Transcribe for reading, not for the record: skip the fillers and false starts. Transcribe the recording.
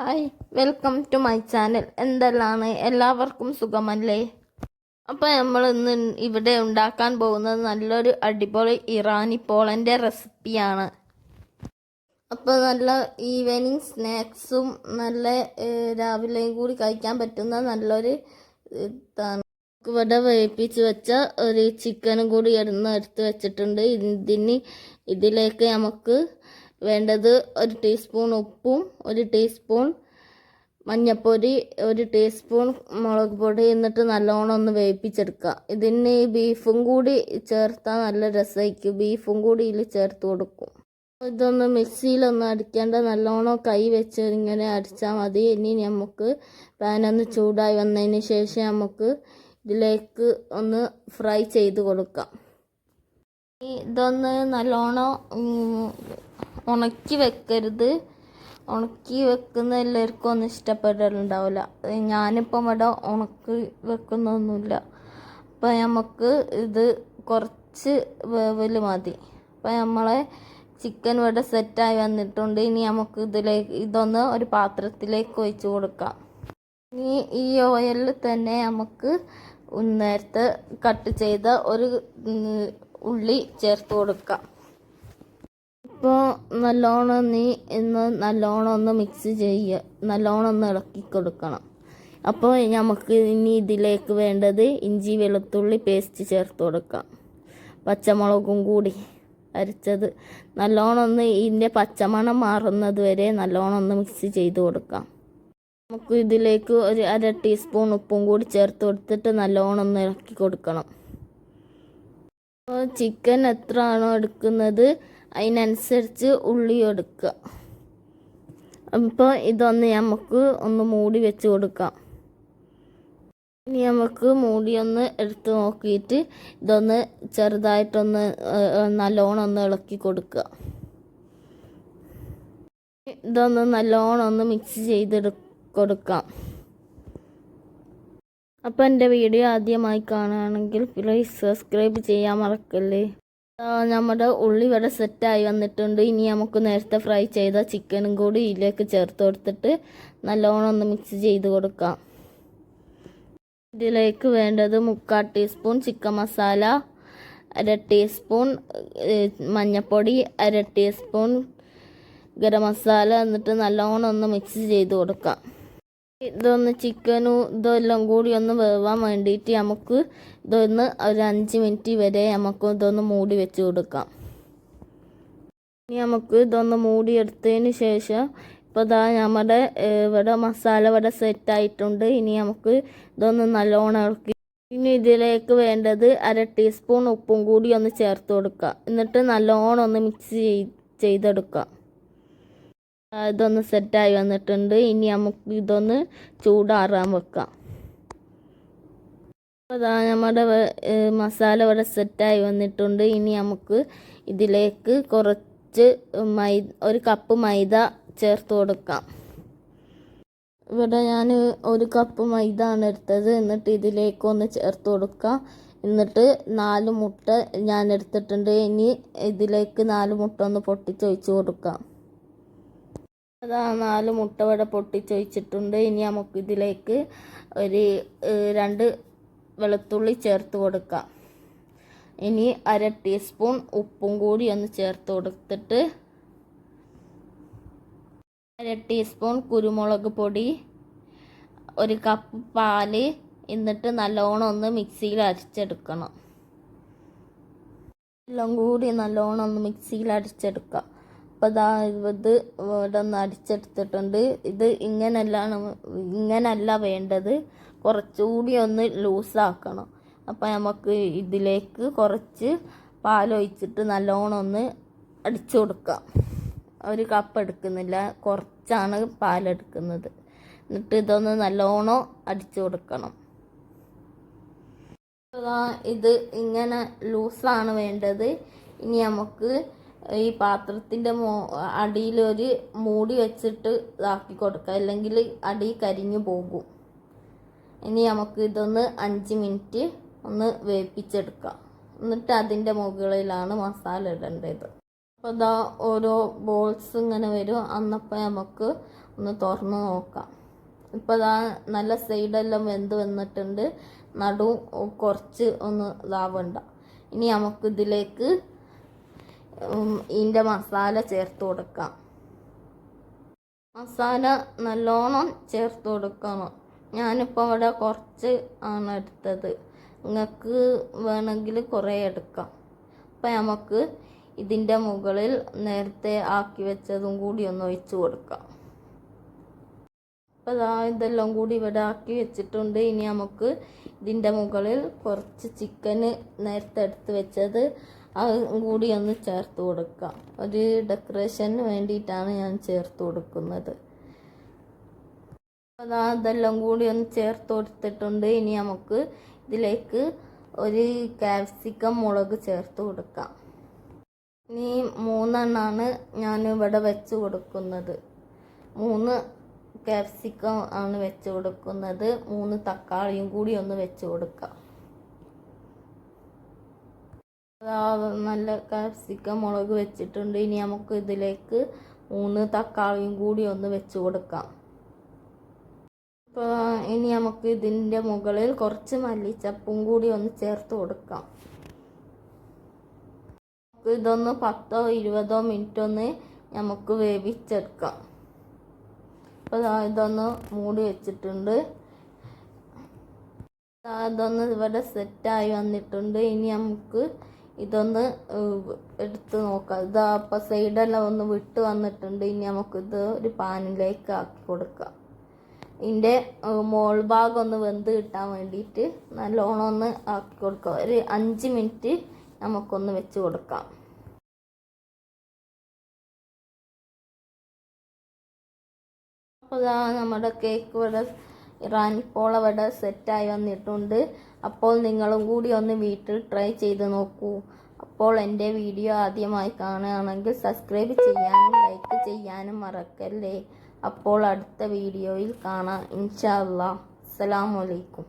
Hi, welcome to my channel. എന്തെല്ലാണ്, എല്ലാവർക്കും സുഖമല്ലേ? അപ്പോൾ നമ്മൾ ഇന്ന് ഇവിടെ ഉണ്ടാക്കാൻ പോകുന്നത് നല്ലൊരു അടിപൊളി ഇറാനി പോളൻ്റെ റെസിപ്പിയാണ്. അപ്പോൾ നല്ല ഈവനിങ് സ്നാക്സും നല്ല രാവിലെയും കൂടി കഴിക്കാൻ പറ്റുന്ന നല്ലൊരു ഇതാണ്. ഇവിടെ വേവിപ്പിച്ച് വെച്ച ഒരു ചിക്കനും കൂടി എടുത്ത് വെച്ചിട്ടുണ്ട്. ഇതിലേക്ക് നമുക്ക് വേണ്ടത് 1 ടീസ്പൂൺ ഉപ്പും 1 ടീസ്പൂൺ മഞ്ഞൾപ്പൊടി 1 ടീസ്പൂൺ മുളക് പൊടി, എന്നിട്ട് നല്ലോണം ഒന്ന് വേവിപ്പിച്ചെടുക്കുക. ഇതിന് ബീഫും കൂടി ചേർത്താൽ നല്ല രസമായിരിക്കും. ബീഫും കൂടി ഇതിൽ ചേർത്ത് കൊടുക്കും. ഇതൊന്ന് മിക്സിയിലൊന്ന് അടിക്കേണ്ട, നല്ലോണം കൈ വെച്ച് ഇങ്ങനെ അടിച്ചാൽ മതി. ഇനി നമുക്ക് പാനൊന്ന് ചൂടായി വന്നതിന് ശേഷം നമുക്ക് ഇതിലേക്ക് ഒന്ന് ഫ്രൈ ചെയ്ത് കൊടുക്കാം. ഇതൊന്ന് നല്ലോണം ഉണക്കി വെക്കരുത്. ഉണക്കി വെക്കുന്ന എല്ലാവർക്കും ഒന്നും ഇഷ്ടപ്പെടലുണ്ടാവില്ല. ഞാനിപ്പം ഇവിടെ ഉണക്കി വെക്കുന്നൊന്നുമില്ല. അപ്പം നമുക്ക് ഇത് കുറച്ച് വേവൽ മതി. അപ്പം നമ്മളെ ചിക്കൻ ഇവിടെ സെറ്റായി വന്നിട്ടുണ്ട്. ഇനി നമുക്ക് ഇതൊന്ന് ഒരു പാത്രത്തിലേക്ക് ഒഴിച്ച് കൊടുക്കാം. ഇനി ഈ ഓയിലിൽ തന്നെ നമുക്ക് നേരത്തെ കട്ട് ചെയ്ത ഒരു ഉള്ളി ചേർത്ത് കൊടുക്കാം. ഇപ്പോൾ നല്ലോണം ഒന്ന് മിക്സ് ചെയ്യുക, നല്ലോണം ഒന്ന് ഇളക്കി കൊടുക്കണം. അപ്പോൾ നമുക്ക് ഇനി ഇതിലേക്ക് വേണ്ടത് ഇഞ്ചി വെളുത്തുള്ളി പേസ്റ്റ് ചേർത്ത് കൊടുക്കാം. പച്ചമുളകും കൂടി അരച്ചത് നല്ലോണം ഒന്ന് ഇതിൻ്റെ പച്ചമണം മാറുന്നത് വരെ നല്ലോണം ഒന്ന് മിക്സ് ചെയ്ത് കൊടുക്കാം. നമുക്ക് ഇതിലേക്ക് ഒരു 1/2 ടീസ്പൂൺ ഉപ്പും കൂടി ചേർത്ത് കൊടുത്തിട്ട് നല്ലോണം ഒന്ന് ഇളക്കി കൊടുക്കണം. ചിക്കൻ എത്ര ആണോ എടുക്കുന്നത് അതിനനുസരിച്ച് ഉള്ളി എടുക്കുക. അപ്പോൾ ഇതൊന്ന് നമുക്ക് ഒന്ന് മൂടി വെച്ച് കൊടുക്കാം. ഇനി നമുക്ക് മൂടി ഒന്ന് എടുത്ത് നോക്കിയിട്ട് ഇതൊന്ന് ചെറുതായിട്ടൊന്ന് നല്ലോണം ഒന്ന് ഇളക്കി കൊടുക്കുക. ഇതൊന്ന് നല്ലോണം ഒന്ന് മിക്സ് ചെയ്ത് കൊടുക്കാം. അപ്പോൾ എൻ്റെ വീഡിയോ ആദ്യമായി കാണുകയാണെങ്കിൽ പ്ലീസ് സബ്സ്ക്രൈബ് ചെയ്യാൻ മറക്കല്ലേ. നമ്മുടെ ഉള്ളി ഇവിടെ സെറ്റായി വന്നിട്ടുണ്ട്. ഇനി നമുക്ക് നേരത്തെ ഫ്രൈ ചെയ്ത ചിക്കനും കൂടി ഇതിലേക്ക് ചേർത്ത് കൊടുത്തിട്ട് നല്ലോണം ഒന്ന് മിക്സ് ചെയ്ത് കൊടുക്കാം. ഇതിലേക്ക് വേണ്ടത് 3/4 ടീസ്പൂൺ ചിക്കൻ മസാല, 1/2 ടീസ്പൂൺ മഞ്ഞൾപ്പൊടി, 1/2 ടീസ്പൂൺ ഗരം മസാല, എന്നിട്ട് നല്ലോണം ഒന്ന് മിക്സ് ചെയ്ത് കൊടുക്കാം. ഇതൊന്ന് ചിക്കനും ഇതെല്ലാം കൂടി ഒന്ന് വേവാൻ വേണ്ടിയിട്ട് നമുക്ക് ഇതൊന്ന് ഒരു 5 മിനിറ്റ് വരെ നമുക്ക് ഇതൊന്ന് മൂടി വെച്ച് കൊടുക്കാം. ഇനി നമുക്ക് ഇതൊന്ന് മൂടിയെടുത്തതിന് ശേഷം ഇപ്പോൾ നമ്മുടെ ഇവിടെ മസാല ഇവിടെ സെറ്റായിട്ടുണ്ട്. ഇനി നമുക്ക് ഇതൊന്ന് നല്ലോണം ഇളക്കി. ഇനി ഇതിലേക്ക് വേണ്ടത് 1/2 ടീസ്പൂൺ ഉപ്പും കൂടി ഒന്ന് ചേർത്ത് കൊടുക്കുക. എന്നിട്ട് നല്ലോണം ഒന്ന് മിക്സ് ചെയ്തെടുക്കുക. ഇതൊന്ന് സെറ്റായി വന്നിട്ടുണ്ട്. ഇനി നമുക്ക് ഇതൊന്ന് ചൂടാറാൻ വെക്കാം. നമ്മുടെ മസാല ഇവിടെ സെറ്റായി വന്നിട്ടുണ്ട്. ഇനി നമുക്ക് ഇതിലേക്ക് കുറച്ച് 1 കപ്പ് മൈദ ചേർത്ത് കൊടുക്കാം. ഇവിടെ ഞാൻ 1 കപ്പ് മൈദ ആണ് എടുത്തത്. എന്നിട്ട് ഇതിലേക്ക് ഒന്ന് ചേർത്ത് കൊടുക്കാം. എന്നിട്ട് 4 മുട്ട ഞാൻ എടുത്തിട്ടുണ്ട്. ഇനി ഇതിലേക്ക് 4 മുട്ട ഒന്ന് പൊട്ടിച്ചൊഴിച്ച് കൊടുക്കാം. 4 മുട്ട ഇവിടെ പൊട്ടിച്ചൊഴിച്ചിട്ടുണ്ട്. ഇനി നമുക്ക് ഇതിലേക്ക് ഒരു 2 വെളുത്തുള്ളി ചേർത്ത് കൊടുക്കാം. ഇനി 1/2 ടീസ്പൂൺ ഉപ്പും കൂടി ഒന്ന് ചേർത്ത് കൊടുത്തിട്ട് 1/2 ടീസ്പൂൺ കുരുമുളക് പൊടി, 1 കപ്പ് പാല്, എന്നിട്ട് നല്ലോണം ഒന്ന് മിക്സിയിൽ അരച്ചെടുക്കണം. എല്ലാം കൂടി നല്ലോണം ഒന്ന് മിക്സിയിൽ അരച്ചെടുക്കാം. അപ്പോൾ ഇത് ഇവിടെ ഒന്ന് അടിച്ചെടുത്തിട്ടുണ്ട്. ഇത് ഇങ്ങനല്ല വേണ്ടത്, കുറച്ചുകൂടി ഒന്ന് ലൂസാക്കണം. അപ്പോൾ നമുക്ക് ഇതിലേക്ക് കുറച്ച് പാലൊഴിച്ചിട്ട് നല്ലോണം ഒന്ന് അടിച്ചു കൊടുക്കാം. 1 കപ്പ് എടുക്കുന്നില്ല, കുറച്ചാണ് പാലെടുക്കുന്നത്. എന്നിട്ട് ഇതൊന്ന് നല്ലോണം അടിച്ചു കൊടുക്കണം. ഇത് ഇങ്ങനെ ലൂസാണ് വേണ്ടത്. ഇനി നമുക്ക് ഈ പാത്രത്തിൻ്റെ അടിയിലൊരു മൂടി വെച്ചിട്ട് ഇതാക്കി കൊടുക്കുക, അല്ലെങ്കിൽ അടി കരിഞ്ഞു പോകും. ഇനി നമുക്ക് ഇതൊന്ന് 5 മിനിറ്റ് ഒന്ന് വേവിപ്പിച്ചെടുക്കാം. എന്നിട്ട് അതിൻ്റെ മുകളിലാണ് മസാല ഇടേണ്ടത്. അപ്പോൾ ഓരോ ബോൾസ് ഇങ്ങനെ വരും. അന്നപ്പോൾ നമുക്ക് ഒന്ന് തുറന്ന് നോക്കാം. ഇപ്പോൾ ഇതാ നല്ല സൈഡെല്ലാം വെന്ത് വന്നിട്ടുണ്ട്, നടു കുറച്ച് ഒന്ന് ഇതാവണ്ട. ഇനി നമുക്ക് ഇതിലേക്ക് ഇതിൻ്റെ മസാല ചേർത്ത് കൊടുക്കാം. മസാല നല്ലോണം ചേർത്ത് കൊടുക്കണം. ഞാനിപ്പോൾ ഇവിടെ കുറച്ച് ആണ് എടുത്തത്, നിങ്ങൾക്ക് വേണമെങ്കിൽ കുറേ എടുക്കാം. അപ്പം നമുക്ക് ഇതിൻ്റെ മുകളിൽ നേരത്തെ ആക്കി വെച്ചതും കൂടി ഒന്ന് ഒഴിച്ച് കൊടുക്കാം. അപ്പോൾ ഇതെല്ലാം കൂടി ഇവിടെ ആക്കി വെച്ചിട്ടുണ്ട്. ഇനി നമുക്ക് ഇതിൻ്റെ മുകളിൽ കുറച്ച് ചിക്കന് നേരത്തെ എടുത്ത് വെച്ചത് അതും കൂടി ഒന്ന് ചേർത്ത് കൊടുക്കാം. ഒരു ഡെക്കറേഷന് വേണ്ടിയിട്ടാണ് ഞാൻ ചേർത്ത് കൊടുക്കുന്നത്. അതെല്ലാം കൂടി ഒന്ന് ചേർത്ത് കൊടുത്തിട്ടുണ്ട്. ഇനി നമുക്ക് ഇതിലേക്ക് ഒരു ക്യാപ്സിക്കം മുളക് ചേർത്ത് കൊടുക്കാം. ഇനി 3 എണ്ണമാണ് ഞാൻ ഇവിടെ വെച്ച് കൊടുക്കുന്നത്. 3 ക്യാപ്സിക്കം ആണ് വെച്ച് കൊടുക്കുന്നത്. 3 തക്കാളിയും കൂടി ഒന്ന് വെച്ച് കൊടുക്കാം. നല്ല ക്യാപ്സിക്കം മുളക് വെച്ചിട്ടുണ്ട്. ഇനി നമുക്ക് ഇതിലേക്ക് 3 തക്കാളിയും കൂടി ഒന്ന് വെച്ച് കൊടുക്കാം. അപ്പോൾ ഇനി നമുക്ക് ഇതിൻ്റെ മുകളിൽ കുറച്ച് മല്ലിച്ചപ്പും കൂടി ഒന്ന് ചേർത്ത് കൊടുക്കാം. ഇതൊന്ന് 10-20 മിനിറ്റ് ഒന്ന് നമുക്ക് വേവിച്ചെടുക്കാം. അപ്പോൾ ഇതൊന്ന് മൂടി വെച്ചിട്ടുണ്ട്. ഇതൊന്ന് ഇവിടെ സെറ്റായി വന്നിട്ടുണ്ട്. ഇനി നമുക്ക് ഇതൊന്ന് എടുത്ത് നോക്കാം. ഇതാ അപ്പോൾ സൈഡെല്ലാം ഒന്ന് വിട്ട് വന്നിട്ടുണ്ട്. ഇനി നമുക്കിത് ഒരു പാനിലേക്ക് ആക്കി കൊടുക്കാം. ഇതിൻ്റെ മോൾ ഭാഗം ഒന്ന് വെന്ത് കിട്ടാൻ വേണ്ടിയിട്ട് നല്ലോണം ഒന്ന് ആക്കി കൊടുക്കാം. ഒരു 5 മിനിറ്റ് നമുക്കൊന്ന് വെച്ച് കൊടുക്കാം. അപ്പോൾ നമ്മുടെ കേക്ക് ഇവിടെ ഇറാനിപ്പോള ഇവിടെ സെറ്റായി വന്നിട്ടുണ്ട്. അപ്പോൾ നിങ്ങളും കൂടി ഒന്ന് വീട്ടിൽ ട്രൈ ചെയ്ത് നോക്കൂ. അപ്പോൾ എൻ്റെ വീഡിയോ ആദ്യമായി കാണുകയാണെങ്കിൽ സബ്സ്ക്രൈബ് ചെയ്യാനും ലൈക്ക് ചെയ്യാനും മറക്കല്ലേ. അപ്പോൾ അടുത്ത വീഡിയോയിൽ കാണാം ഇൻഷാ അല്ലാഹ്. അസ്സലാമു അലൈക്കും.